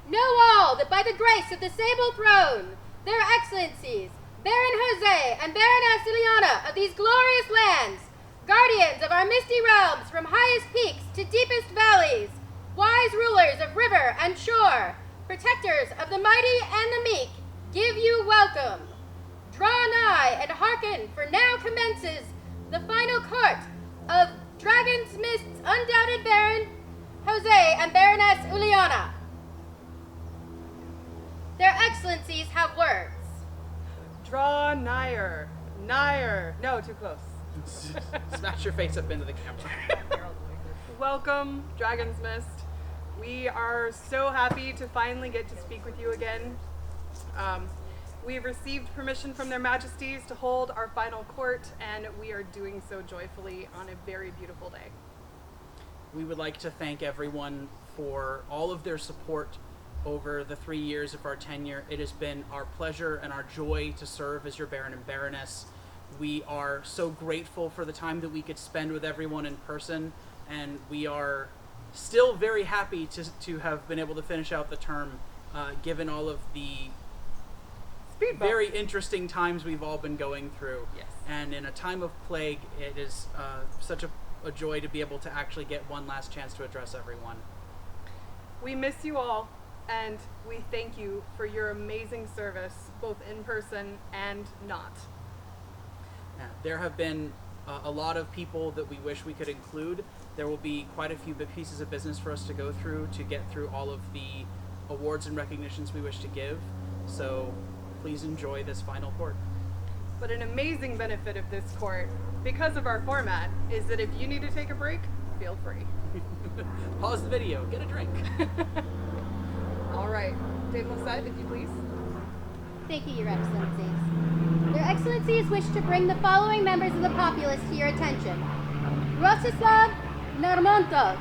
Know all that by the grace of the sable throne, their excellencies, Baron Jose and Baroness Ileana of these glorious lands, guardians of our misty realms from highest peaks to deepest valleys, wise rulers of river and shore, protectors of the mighty and the meek, give you welcome. Draw nigh and hearken, for now commences the final court of DragonsMist's undoubted Baron Jose and Baroness Ileana. Their excellencies have words. Draw nigher. Nigher. No, too close. Smash your face up into the camera. Welcome, DragonsMist. We are so happy to finally get to speak with you again. We've received permission from their majesties to hold our final court, and we are doing so joyfully on a very beautiful day. We would like to thank everyone for all of their support over the 3 years of our tenure. It has been our pleasure and our joy to serve as your Baron and Baroness. We are so grateful for the time that we could spend with everyone in person, and we are still very happy to have been able to finish out the term, given all of the very interesting times we've all been going through. Yes. And in a time of plague, it is such a joy to be able to actually get one last chance to address everyone. We miss you all, and we thank you for your amazing service, both in person and not. There have been a lot of people that we wish we could include. There will be quite a few pieces of business for us to go through to get through all of the awards and recognitions we wish to give. So please enjoy this final court. But an amazing benefit of this court, because of our format, is that if you need to take a break, feel free. Pause the video, get a drink. All right, table set, if you please. Thank you, Your Excellencies. Their Excellencies wish to bring the following members of the populace to your attention. Rostislav Nermontov,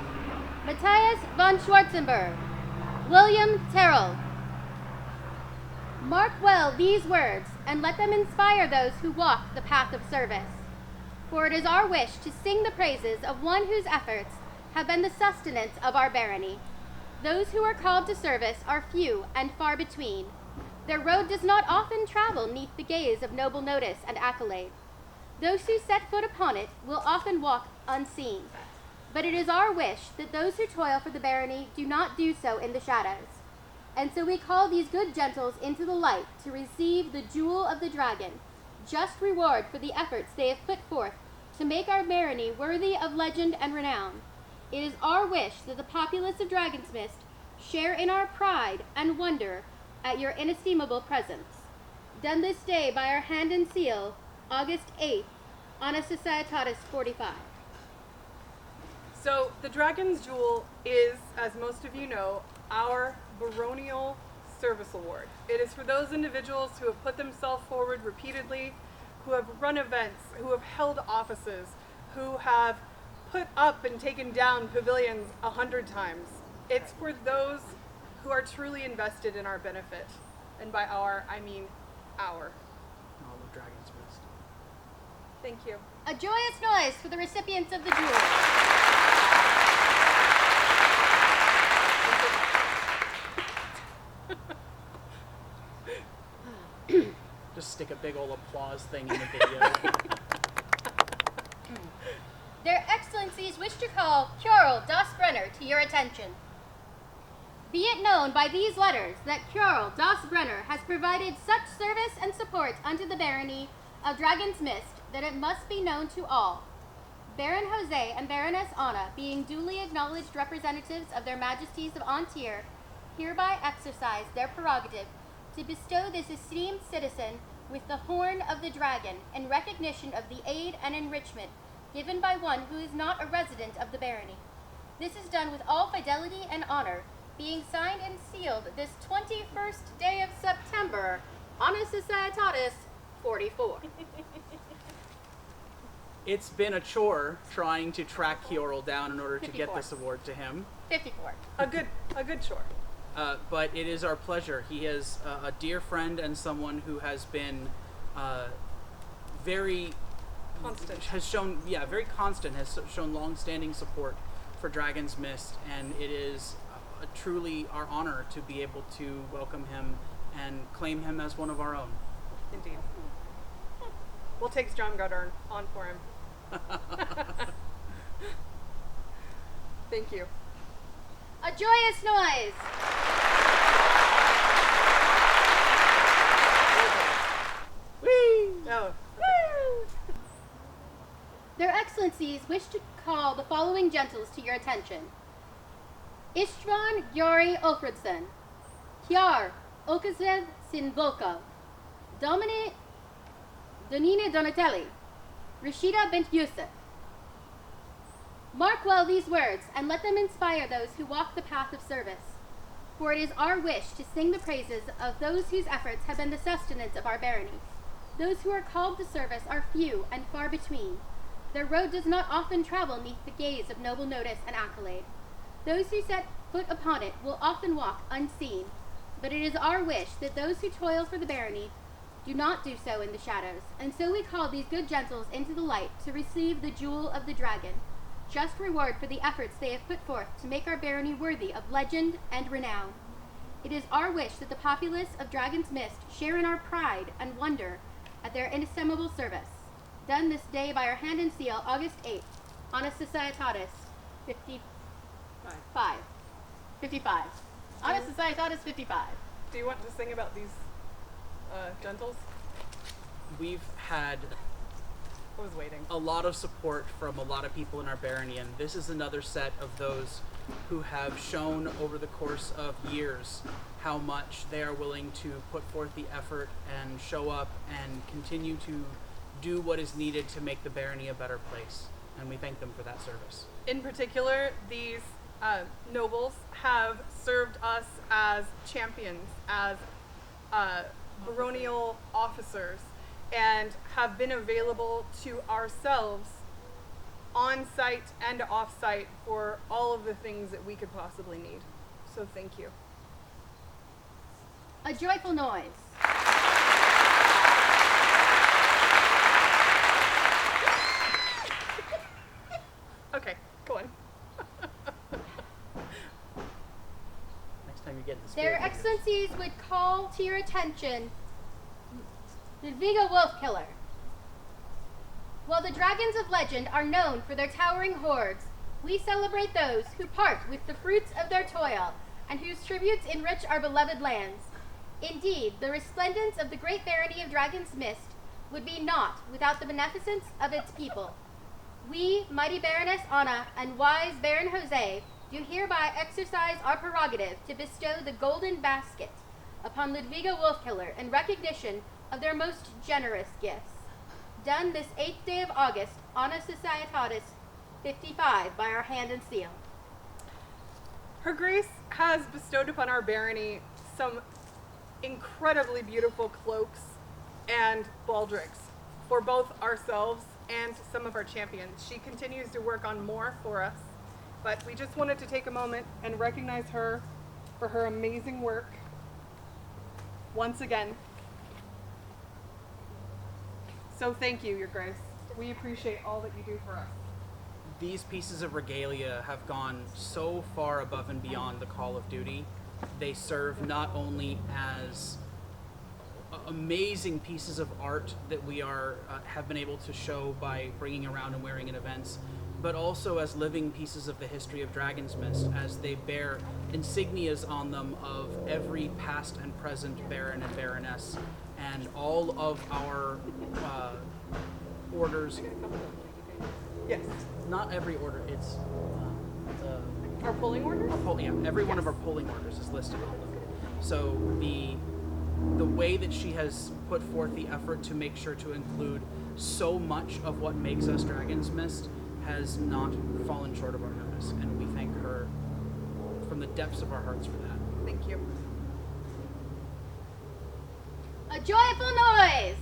Matthias von Schwarzenberg, William Terrell. Mark well these words, and let them inspire those who walk the path of service. For it is our wish to sing the praises of one whose efforts have been the sustenance of our barony. Those who are called to service are few and far between. Their road does not often travel neath the gaze of noble notice and accolade. Those who set foot upon it will often walk unseen. But it is our wish that those who toil for the barony do not do so in the shadows. And so we call these good gentles into the light to receive the jewel of the dragon, just reward for the efforts they have put forth to make our barony worthy of legend and renown. It is our wish that the populace of DragonsMist share in our pride and wonder at your inestimable presence. Done this day by our hand and seal, August 8th, Anna Societatis 45. So the Dragon's Jewel is, as most of you know, our baronial service award. It is for those individuals who have put themselves forward repeatedly, who have run events, who have held offices, who have put up and taken down pavilions 100 times. It's for those who are truly invested in our benefit. And by our, I mean our. All of DragonsMist. Thank you. A joyous noise for the recipients of the jewel. Just stick a big old applause thing in the video. Their Excellencies wish to call Kjorl das Brenner to your attention. Be it known by these letters that Kjorl das Brenner has provided such service and support unto the barony of DragonsMist that it must be known to all. Baron Jose and Baroness Anna, being duly acknowledged representatives of their majesties of AnTir, hereby exercise their prerogative to bestow this esteemed citizen with the horn of the dragon in recognition of the aid and enrichment given by one who is not a resident of the barony. This is done with all fidelity and honor, being signed and sealed this 21st day of September, Anna Societatis 44. It's been a chore trying to track Kjorl down in order to 54. get this award to him. 54. A good chore. But it is our pleasure. He is a dear friend and someone who has been very Constant. Very constant, has shown long-standing support for DragonsMist, and it is truly our honor to be able to welcome him and claim him as one of our own. Indeed. We'll take Strong Guard on for him. Thank you. A joyous noise! Whee! Oh. Woo! Their Excellencies wish to call the following gentles to your attention. Istvan Gjori Ofredson, Kjar Okazev Sinvolko, Donine Donatelli, Rashida Bint Yusuf. Mark well these words and let them inspire those who walk the path of service. For it is our wish to sing the praises of those whose efforts have been the sustenance of our barony. Those who are called to service are few and far between. Their road does not often travel neath the gaze of noble notice and accolade. Those who set foot upon it will often walk unseen, but it is our wish that those who toil for the barony do not do so in the shadows, and so we call these good gentles into the light to receive the jewel of the dragon, just reward for the efforts they have put forth to make our barony worthy of legend and renown. It is our wish that the populace of DragonsMist share in our pride and wonder at their inestimable service, done this day by our hand and seal, August 8th, Honor Societatis 55. Honor Societatis 55. Do you want to sing about these gentles? We've had I was waiting. a lot of support from a lot of people in our barony, and this is another set of those who have shown over the course of years how much they are willing to put forth the effort and show up and continue to do what is needed to make the barony a better place, and we thank them for that service. In particular, these nobles have served us as champions, as baronial officers, and have been available to ourselves on site and off site for all of the things that we could possibly need. So thank you. A joyful noise. Okay, go on. Next time you get in the Their spirit. Excellencies would call to your attention the Viga Wolf Killer. While the dragons of legend are known for their towering hordes, we celebrate those who part with the fruits of their toil and whose tributes enrich our beloved lands. Indeed, the resplendence of the great barony of DragonsMist would be naught without the beneficence of its people. We, mighty Baroness Anna and wise Baron Jose, do hereby exercise our prerogative to bestow the golden basket upon Ludwiga Wolfkiller in recognition of their most generous gifts. Done this 8th day of August, Anna Societatis 55, by our hand and seal. Her Grace has bestowed upon our barony some incredibly beautiful cloaks and baldricks for both ourselves and some of our champions. She continues to work on more for us, but we just wanted to take a moment and recognize her for her amazing work once again. So thank you, Your Grace. We appreciate all that you do for us. These pieces of regalia have gone so far above and beyond the call of duty. They serve not only as amazing pieces of art that we have been able to show by bringing around and wearing in events, but also as living pieces of the history of DragonsMist, as they bear insignias on them of every past and present Baron and Baroness, and all of our orders. Yes. Not every order, it's Our polling orders? every one of our polling orders is listed on them. So the way that she has put forth the effort to make sure to include so much of what makes us DragonsMist has not fallen short of our notice, and we thank her from the depths of our hearts for that. Thank you. A joyful noise!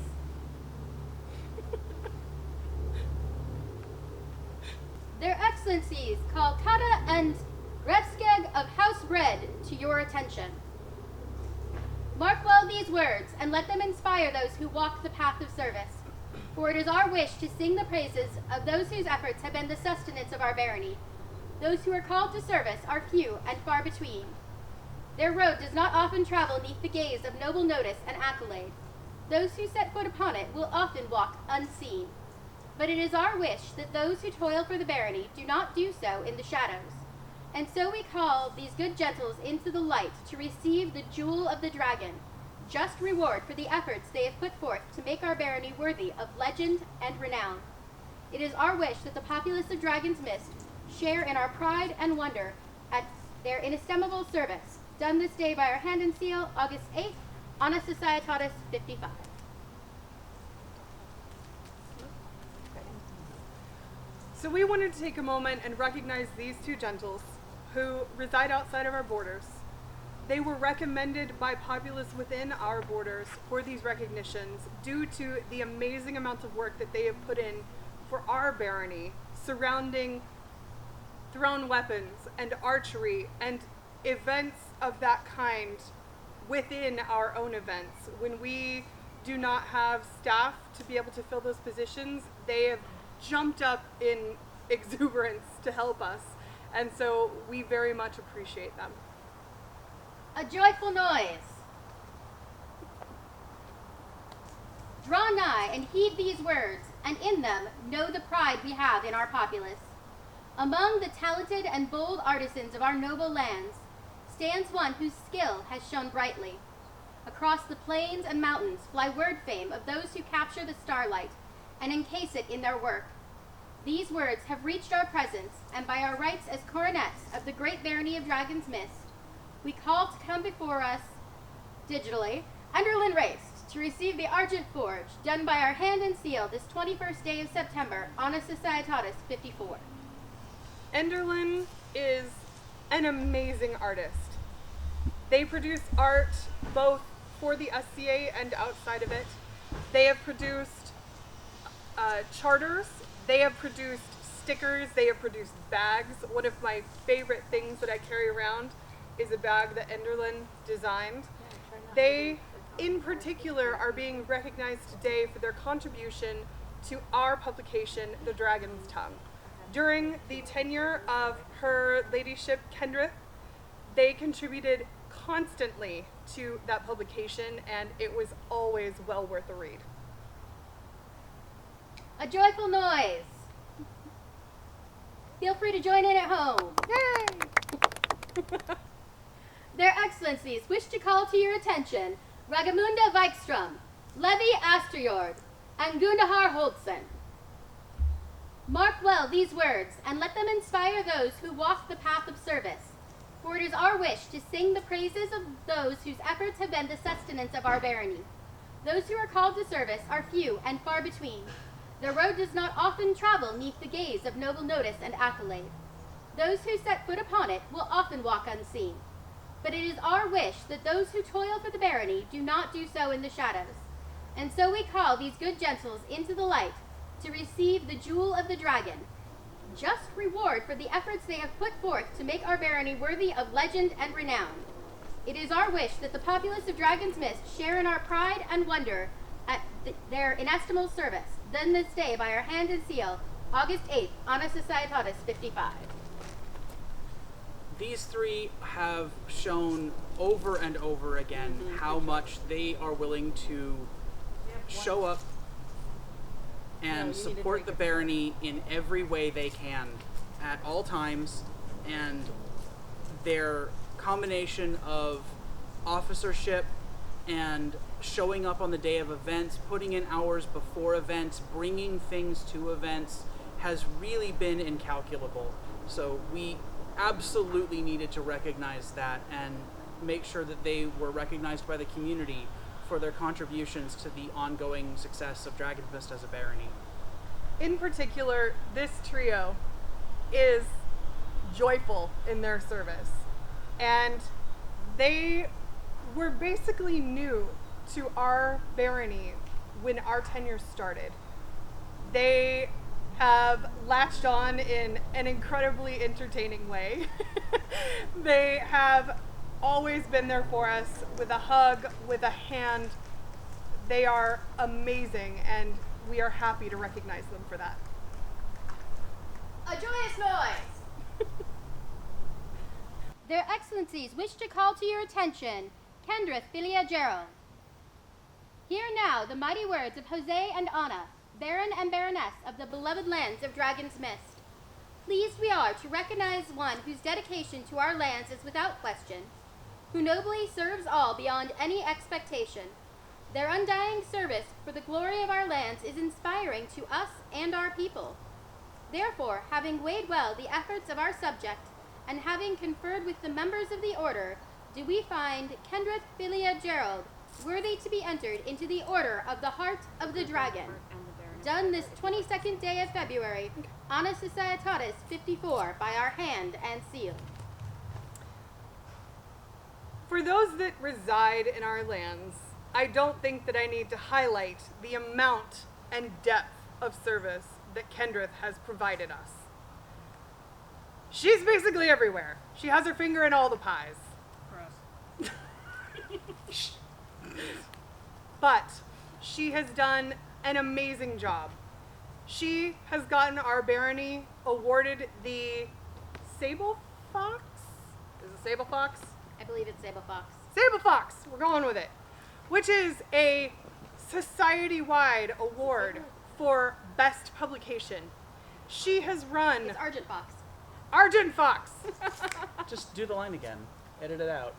Their Excellencies call Kata and Revskeg of House Bread to your attention. Mark well these words and let them inspire those who walk the path of service. For it is our wish to sing the praises of those whose efforts have been the sustenance of our barony. Those who are called to service are few and far between. Their road does not often travel neath the gaze of noble notice and accolade. Those who set foot upon it will often walk unseen. But it is our wish that those who toil for the barony do not do so in the shadows. And so we call these good gentles into the light to receive the jewel of the dragon, just reward for the efforts they have put forth to make our barony worthy of legend and renown. It is our wish that the populace of DragonsMist share in our pride and wonder at their inestimable service, done this day by our hand and seal, August 8th, Anna Societatis 55. So we wanted to take a moment and recognize these two gentles who reside outside of our borders. They were recommended by populace within our borders for these recognitions due to the amazing amount of work that they have put in for our barony surrounding thrown weapons and archery and events of that kind within our own events. When we do not have staff to be able to fill those positions, they have jumped up in exuberance to help us, and so we very much appreciate them. A joyful noise. Draw nigh and heed these words, and in them know the pride we have in our populace. Among the talented and bold artisans of our noble lands stands one whose skill has shone brightly. Across the plains and mountains fly word fame of those who capture the starlight and encase it in their work. These words have reached our presence, and by our rights as coronets of the great barony of DragonsMist, we call to come before us, digitally, Enderlin Raced, to receive the Argent Forge, done by our hand and seal this 21st day of September, Anna Societatis 54. Enderlin is an amazing artist. They produce art both for the SCA and outside of it. They have produced charters, they have produced stickers, they have produced bags. One of my favorite things that I carry around is a bag that Enderlin designed. They, in particular, are being recognized today for their contribution to our publication, The Dragon's Tongue. During the tenure of Her Ladyship Kendrith, they contributed constantly to that publication, and it was always well worth a read. A joyful noise. Feel free to join in at home. Yay! Their Excellencies wish to call to your attention Ragamunda Vikstrom, Levi Asterjord, and Gundahar Holdsen. Mark well these words, and let them inspire those who walk the path of service, for it is our wish to sing the praises of those whose efforts have been the sustenance of our barony. Those who are called to service are few and far between. Their road does not often travel neath the gaze of noble notice and accolade. Those who set foot upon it will often walk unseen. But it is our wish that those who toil for the barony do not do so in the shadows. And so we call these good gentles into the light to receive the jewel of the dragon, just reward for the efforts they have put forth to make our barony worthy of legend and renown. It is our wish that the populace of DragonsMist share in our pride and wonder at their inestimable service, done this day by our hand and seal, August 8th, Anna Societatis 55. These three have shown over and over again how much they are willing to show up and support the barony in every way they can at all times, and their combination of officership and showing up on the day of events, putting in hours before events, bringing things to events has really been incalculable. So we absolutely needed to recognize that and make sure that they were recognized by the community for their contributions to the ongoing success of DragonsMist as a barony. In particular, this trio is joyful in their service, and they were basically new to our barony when our tenure started. They have latched on in an incredibly entertaining way. They have always been there for us with a hug, with a hand. They are amazing, and we are happy to recognize them for that. A joyous noise. Their Excellencies wish to call to your attention Kendrith Filia Gerald. Hear now the mighty words of Jose and Anna, Baron and Baroness of the beloved lands of DragonsMist. Pleased we are to recognize one whose dedication to our lands is without question, who nobly serves all beyond any expectation. Their undying service for the glory of our lands is inspiring to us and our people. Therefore, having weighed well the efforts of our subject, and having conferred with the members of the order, do we find Kendrith Filia Gerald worthy to be entered into the Order of the Heart of the Dragon, done this 22nd day of February, Anna Societatis 54, by our hand and seal. For those that reside in our lands, I don't think that I need to highlight the amount and depth of service that Kendrith has provided us. She's basically everywhere. She has her finger in all the pies. But she has done an amazing job. She has gotten our barony awarded the Sable Fox? Is it Sable Fox? I believe it's Sable Fox. Sable Fox, we're going with it. Which is a society-wide award for best publication. She has run It's Argent Fox. Argent Fox. Just do the line again. Edit it out.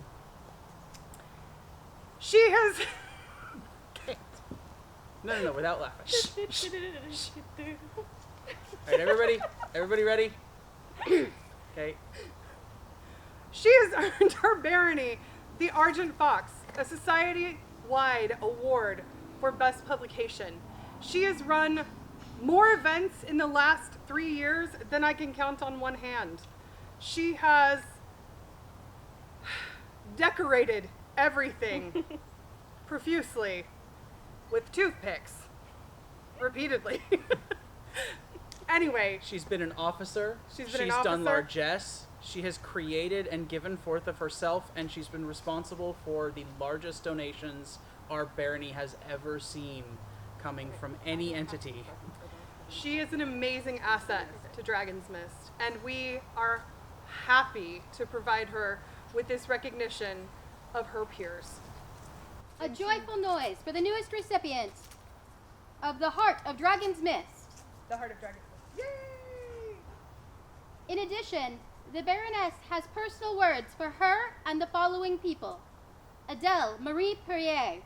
She has No, without laughing. All right, everybody ready? Okay. She has earned her barony the Argent Fox, a society-wide award for best publication. She has run more events in the last 3 years than I can count on one hand. She has decorated everything profusely with toothpicks repeatedly. Anyway, She's been an officer. She's been an done officer. largesse. She has created and given forth of herself, and she's been responsible for the largest donations our barony has ever seen coming from any entity. she is an amazing asset to DragonsMist, and we are happy to provide her with this recognition of her peers. A joyful noise for the newest recipient of the Heart of DragonsMist. The Heart of DragonsMist. Yay! In addition, the Baroness has personal words for her and the following people: Adele Marie Perrier,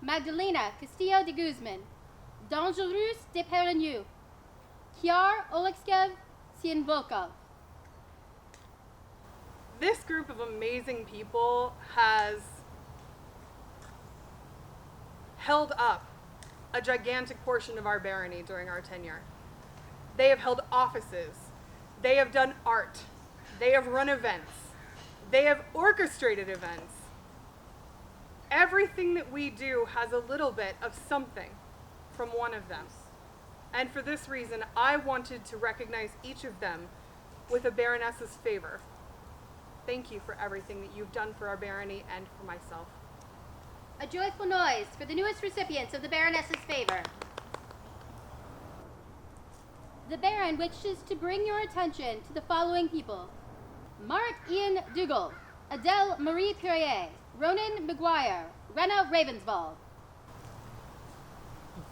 Magdalena Castillo de Guzman, Dangerous de Perignou, Kiar Olekskev Sienvolkov. This group of amazing people has held up a gigantic portion of our barony during our tenure. They have held offices. They have done art. They have run events. They have orchestrated events. Everything that we do has a little bit of something from one of them. And for this reason, I wanted to recognize each of them with a Baroness's favor. Thank you for everything that you've done for our barony and for myself. A joyful noise for the newest recipients of the Baroness's favor. The Baron wishes to bring your attention to the following people: Mark Ian Dougal, Adele Marie Perrier, Ronan McGuire, Rena Ravenswald.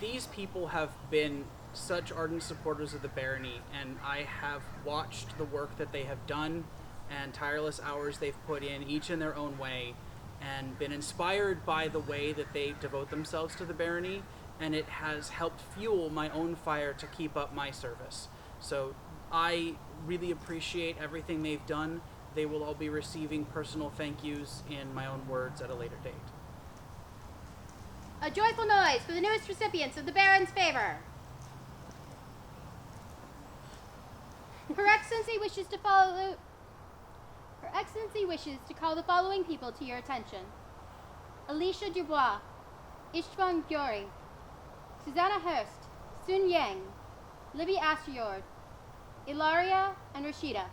These people have been such ardent supporters of the barony, and I have watched the work that they have done and tireless hours they've put in, each in their own way, and been inspired by the way that they devote themselves to the barony, and it has helped fuel my own fire to keep up my service. So I really appreciate everything they've done. They will all be receiving personal thank yous in my own words at a later date. A joyful noise for the newest recipients of the Baron's favor. Her Excellency wishes to call the following people to your attention: Alicia Dubois, Istvan Gyuri, Susanna Hurst, Sun Yang, Libby Astriord, Ilaria, and Rashida.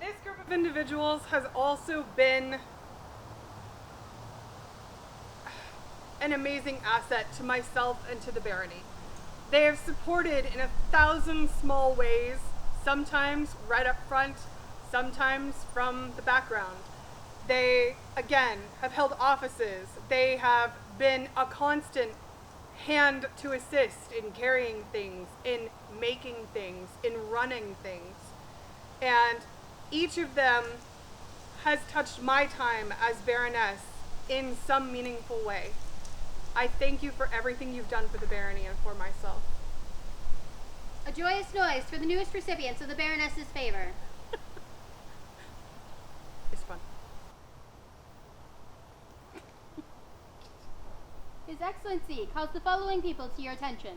This group of individuals has also been an amazing asset to myself and to the barony. They have supported in 1,000 small ways, sometimes right up front, sometimes from the background. They, again, have held offices. They have been a constant hand to assist in carrying things, in making things, in running things. And each of them has touched my time as Baroness in some meaningful way. I thank you for everything you've done for the barony and for myself. A joyous noise for the newest recipients of the Baroness's favor. It's fun. His Excellency calls the following people to your attention.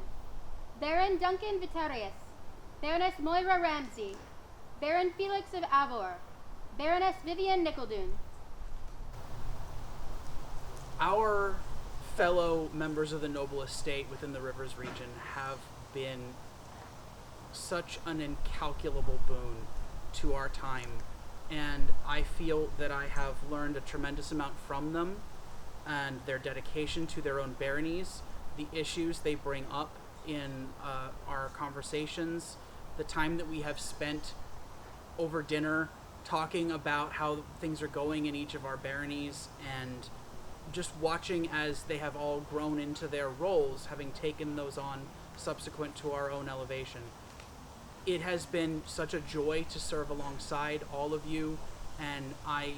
Baron Duncan Vitarius, Baroness Moira Ramsey, Baron Felix of Avor, Baroness Vivian Nicholdoon. Our fellow members of the noble estate within the Rivers region have been such an incalculable boon to our time, and I feel that I have learned a tremendous amount from them and their dedication to their own baronies, the issues they bring up in our conversations, the time that we have spent over dinner talking about how things are going in each of our baronies, and just watching as they have all grown into their roles, having taken those on subsequent to our own elevation. It has been such a joy to serve alongside all of you, and I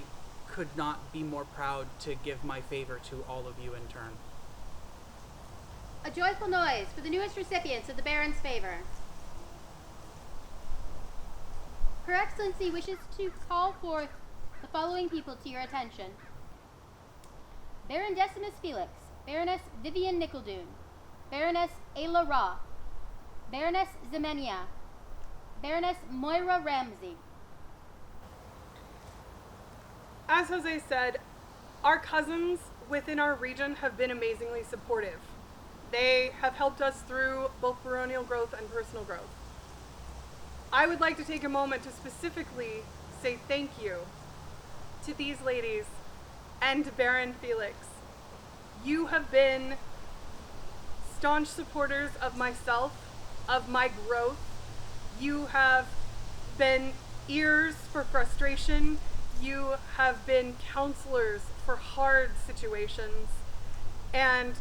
could not be more proud to give my favor to all of you in turn. A joyful noise for the newest recipients of the Baron's favor. Her Excellency wishes to call forth the following people to your attention. Baron Decimus Felix, Baroness Vivian Nicholdoon, Baroness Ayla Roth, Baroness Zemenia, Baroness Moira Ramsey. As Jose said, our cousins within our region have been amazingly supportive. They have helped us through both baronial growth and personal growth. I would like to take a moment to specifically say thank you to these ladies and to Baron Felix. You have been staunch supporters of myself, of my growth. You have been ears for frustration. You have been counselors for hard situations. And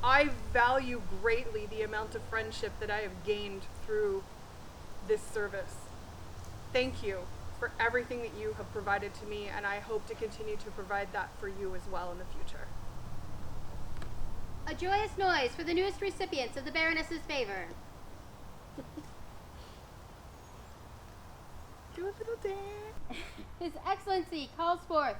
I value greatly the amount of friendship that I have gained through this service. Thank you for everything that you have provided to me, and I hope to continue to provide that for you as well in the future. A joyous noise for the newest recipients of the Baroness's favor. Do a little dance. His Excellency calls forth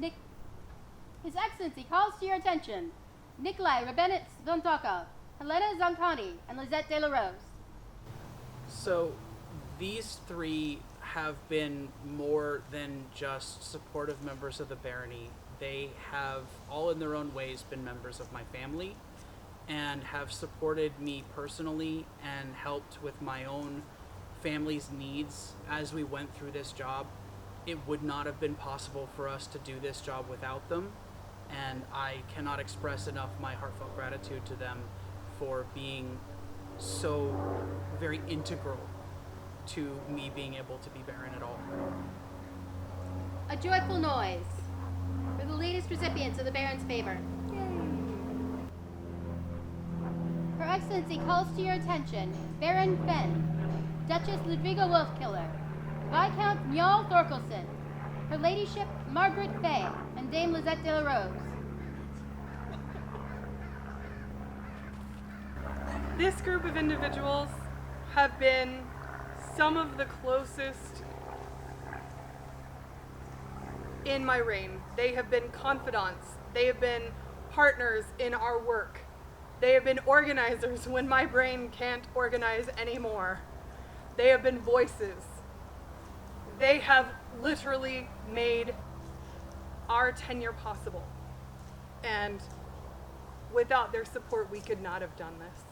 His Excellency calls to your attention Nikolai Rabenitz Zontokov, Helena Zancani, and Lizette de la Rose. So these three have been more than just supportive members of the barony. They have, all in their own ways, been members of my family and have supported me personally and helped with my own family's needs as we went through this job. It would not have been possible for us to do this job without them, and I cannot express enough my heartfelt gratitude to them for being so very integral to me being able to be Baron at all. A joyful noise for the latest recipients of the Baron's favor. Her Excellency calls to your attention Baron Fenn, Duchess Ludwiga Wolfkiller, Viscount Njal Thorkelson, Her Ladyship Margaret Fay, and Dame Lizette de la Rose. This group of individuals have been some of the closest in my reign. They have been confidants. They have been partners in our work. They have been organizers when my brain can't organize anymore. They have been voices. They have literally made our tenure possible. And without their support, we could not have done this.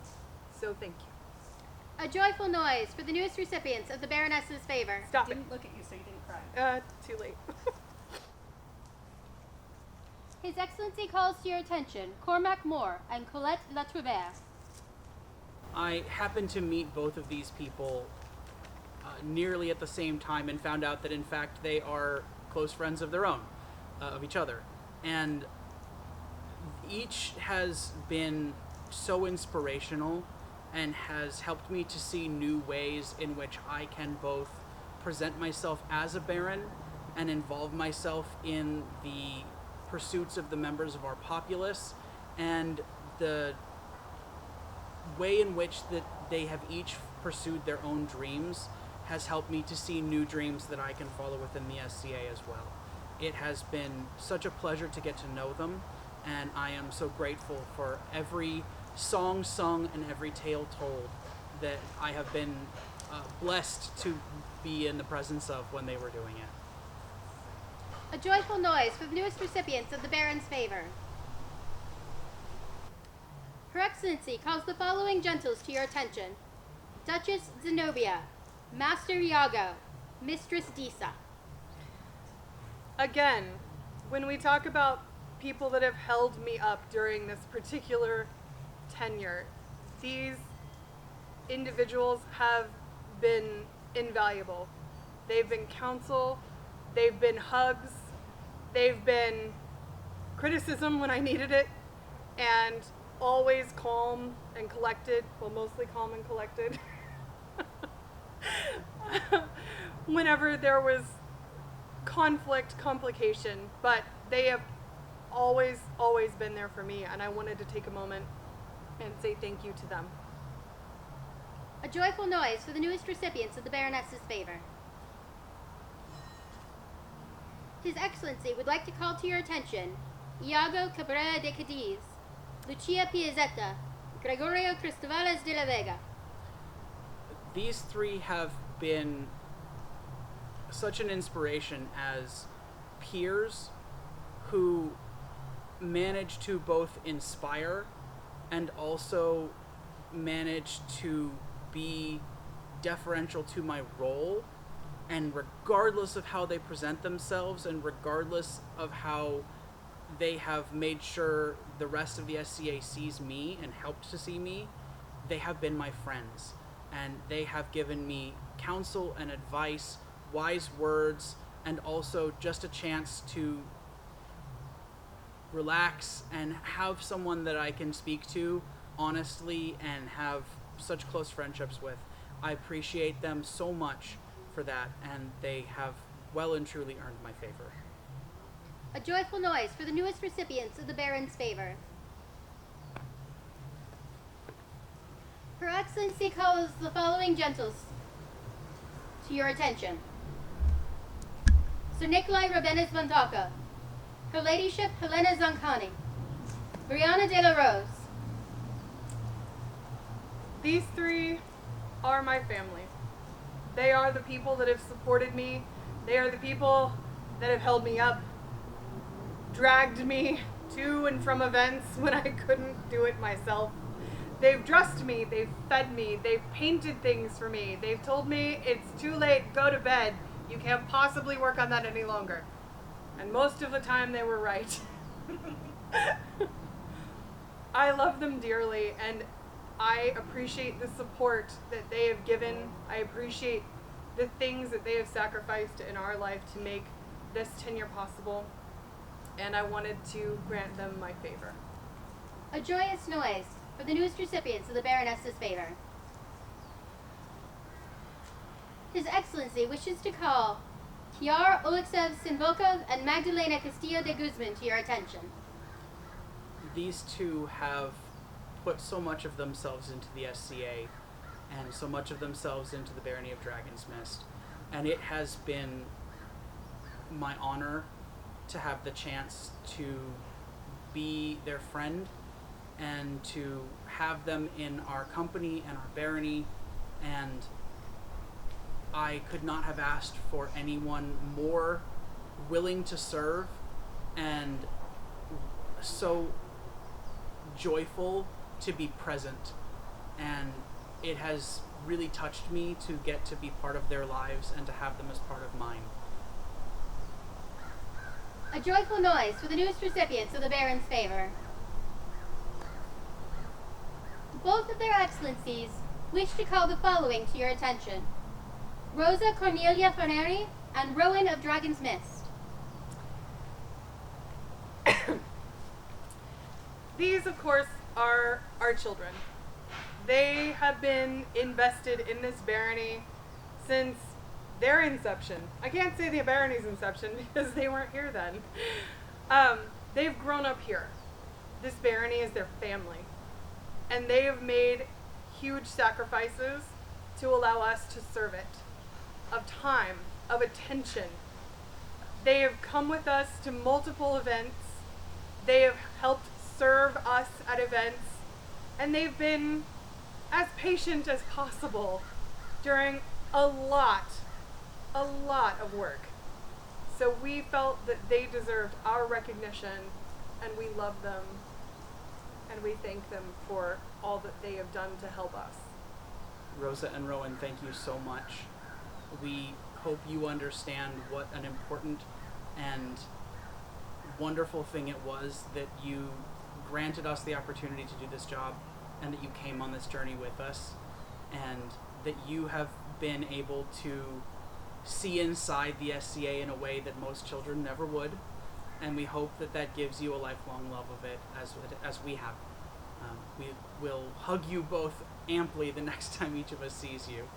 So thank you. A joyful noise for the newest recipients of the Baroness's favor. Stop it. Didn't look at you, so you didn't cry. Too late. His Excellency calls to your attention Cormac Moore and Colette Latrouvere. I happened to meet both of these people nearly at the same time and found out that in fact they are close friends of their own, of each other. And each has been so inspirational and has helped me to see new ways in which I can both present myself as a Baron and involve myself in the pursuits of the members of our populace, and the way in which that they have each pursued their own dreams has helped me to see new dreams that I can follow within the SCA as well. It has been such a pleasure to get to know them, and I am so grateful for every song sung and every tale told that I have been blessed to be in the presence of when they were doing it. A joyful noise for the newest recipients of the Baron's favor. Her Excellency calls the following gentles to your attention: Duchess Zenobia, Master Iago, Mistress Disa. Again, when we talk about people that have held me up during this particular tenure, these individuals have been invaluable. They've been counsel, they've been hugs, they've been criticism when I needed it, and always calm and collected, well, mostly calm and collected, whenever there was conflict, complication, but they have always been there for me, and I wanted to take a moment and say thank you to them. A joyful noise for the newest recipients of the Baroness's favor. His Excellency would like to call to your attention Iago Cabrera de Cadiz, Lucia Piazzetta, Gregorio Cristobales de la Vega. These three have been such an inspiration as peers who manage to both inspire and also manage to be deferential to my role, and regardless of how they present themselves and regardless of how they have made sure the rest of the SCA sees me and helped to see me, they have been my friends, and they have given me counsel and advice, wise words, and also just a chance to relax and have someone that I can speak to honestly and have such close friendships with. I appreciate them so much for that, and they have well and truly earned my favor. A joyful noise for the newest recipients of the Baron's favor. Her Excellency calls the following gentles to your attention: Sir Nikolai Rabenes Vantaka, Her Ladyship Helena Zancani, Brianna de la Rose. These three are my family. They are the people that have supported me. They are the people that have held me up, dragged me to and from events when I couldn't do it myself. They've dressed me, they've fed me, they've painted things for me. They've told me it's too late, go to bed. You can't possibly work on that any longer. And most of the time they were right. I love them dearly, and I appreciate the support that they have given. I appreciate the things that they have sacrificed in our life to make this tenure possible, and I wanted to grant them my favor. A joyous noise for the newest recipients of the Baroness's favor. His Excellency wishes to call Kiar Oleksev Sinvokov and Magdalena Castillo de Guzman to your attention. These two have put so much of themselves into the SCA and so much of themselves into the Barony of DragonsMist, and it has been my honor to have the chance to be their friend and to have them in our company and our barony, and I could not have asked for anyone more willing to serve and so joyful to be present, and it has really touched me to get to be part of their lives and to have them as part of mine. A joyful noise for the newest recipients of the Baron's favor. Both of their Excellencies wish to call the following to your attention: Rosa Cornelia Faneri, and Rowan of DragonsMist. These, of course, are our children. They have been invested in this barony since their inception. I can't say the barony's inception because they weren't here then. They've grown up here. This barony is their family. And they have made huge sacrifices to allow us to serve it. Of time, of attention. They have come with us to multiple events. They have helped serve us at events. And they've been as patient as possible during a lot of work. So we felt that they deserved our recognition, and we love them, and we thank them for all that they have done to help us. Rosa and Rowan, thank you so much. We hope you understand what an important and wonderful thing it was that you granted us the opportunity to do this job, and that you came on this journey with us, and that you have been able to see inside the SCA in a way that most children never would, and we hope that that gives you a lifelong love of it as we have. We will hug you both amply the next time each of us sees you.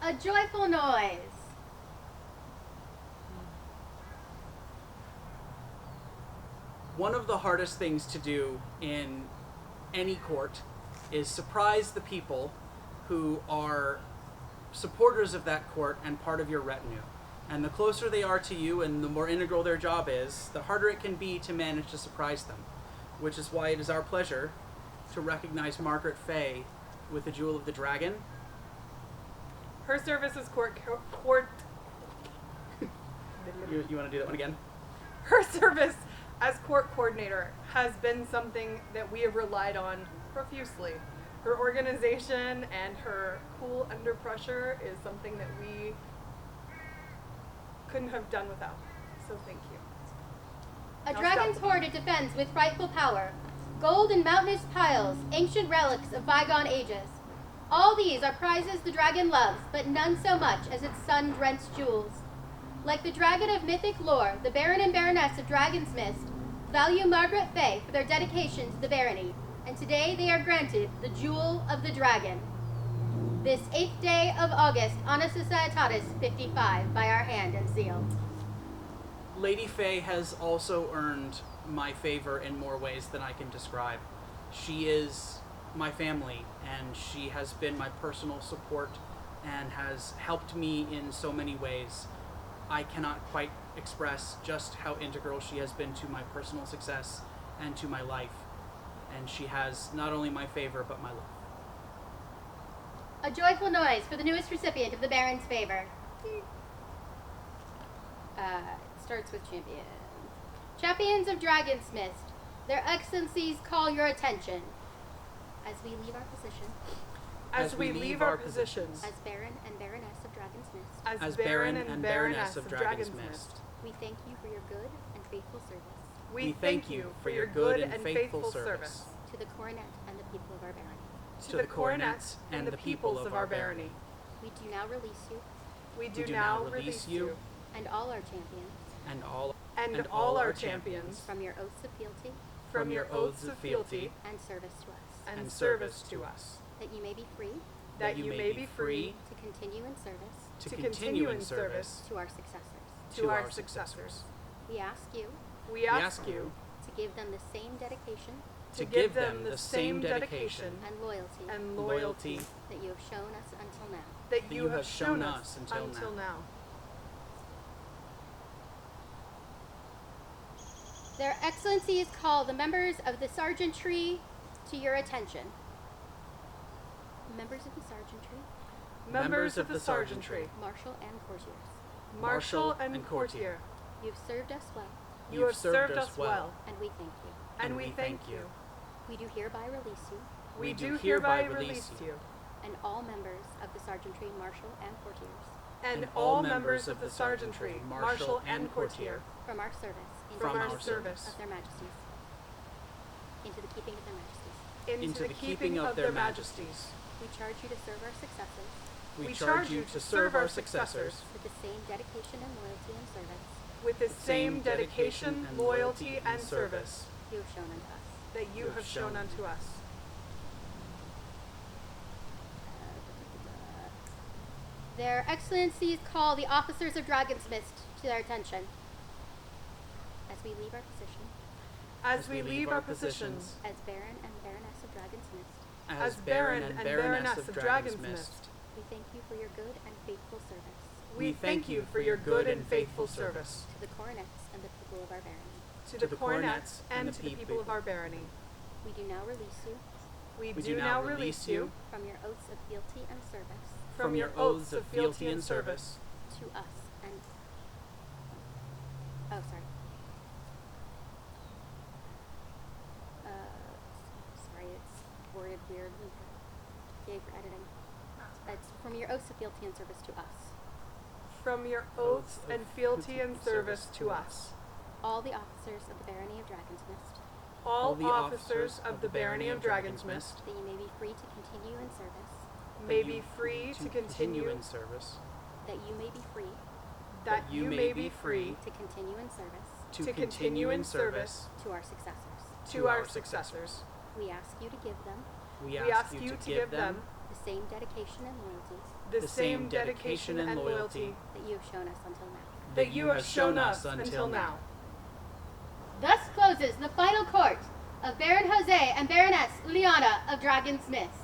A joyful noise. One of the hardest things to do in any court is surprise the people who are supporters of that court and part of your retinue. And the closer they are to you and the more integral their job is, the harder it can be to manage to surprise them. Which is why it is our pleasure to recognize Margaret Fay with the Jewel of the Dragon. Her service as You want to do that one again? Her service as court coordinator has been something that we have relied on profusely. Her organization and her cool under pressure is something that we couldn't have done without. So thank you. A dragon's hoard it defends with frightful power. Gold in mountainous piles, ancient relics of bygone ages. All these are prizes the dragon loves, but none so much as its sun-drenched jewels. Like the dragon of mythic lore, the Baron and Baroness of DragonsMist value Margaret Fay for their dedication to the barony, and today they are granted the Jewel of the Dragon. This 8th day of August, Anna Societatis 55, by our hand and seal. Lady Fay has also earned my favor in more ways than I can describe. She is my family, and she has been my personal support and has helped me in so many ways. I cannot quite express just how integral she has been to my personal success and to my life. And she has not only my favor, but my love. A joyful noise for the newest recipient of the Baron's favor. Starts with champions. Champions of DragonsMist, their excellencies call your attention. As we leave our position. As we leave our positions. As Baron and Baroness of DragonsMist. As Baron and Baroness of DragonsMist. We thank you for your good and faithful service. We thank you for your good and faithful service. To the coronet and the people of our barony. To the coronets and the peoples of our barony. We do now release you. We do now release you. And all our champions. And all our champions. From your oaths of fealty. From your oaths of fealty. And service to us. And service to us. That you may be free. That you may be free. To continue in service. To continue in service. To our successors. To our successors. We ask you. We ask you. To give them the same dedication. To give them the same dedication. And loyalty. And loyalty. That you have shown us until now. That you have shown us until now. Their Excellencies call the members of the Sergeantry to your attention. Members of the Sergeantry. Members of the Sergeantry. Marshal and courtiers. Marshal and courtier. You've served us well. You have served us well. And we thank you. And we thank you. We do hereby release you. We do hereby release you. And all members of the Sergeantry, Marshal and courtiers. And all members of the Sergeantry, Marshal and courtier. From our service. From our service. Of their Majesties. Into the keeping of their Majesties. Into the keeping of their Majesties. We charge you to serve our successors. we charge you to serve our successors with the same dedication and loyalty and service with the same dedication, loyalty, and service you have shown unto us. that you have shown unto us. Their Excellencies call the officers of DragonsMist to their attention. As we leave our position As we leave our positions as Baron and Baroness of DragonsMist, as Baron and Baroness of DragonsMist, we thank you for your good and faithful service we thank you for your good and faithful service to the coronets and the people of our barony. to the coronets and to the people of our barony. We do now release you We do now release you from your oaths of fealty and service from your oaths of fealty and service to us and... Oh, sorry. Sorry, it's worded weirdly. Yay for editing. It's from your oaths of fealty and service to us. from your oaths and fealty and service to us. All the officers of the Barony of DragonsMist, All the officers of the Barony of DragonsMist that you may be free to continue in service, may be free to continue in service, that you may be free that you may be free to continue in service to continue in service to our successors. to our successors. We ask you to give them We We ask you to give them the same dedication and loyalty the same dedication and loyalty that you have shown us until now. that you have shown us until now. Thus closes the final court of Baron Jose and Baroness Uliana of DragonsMist.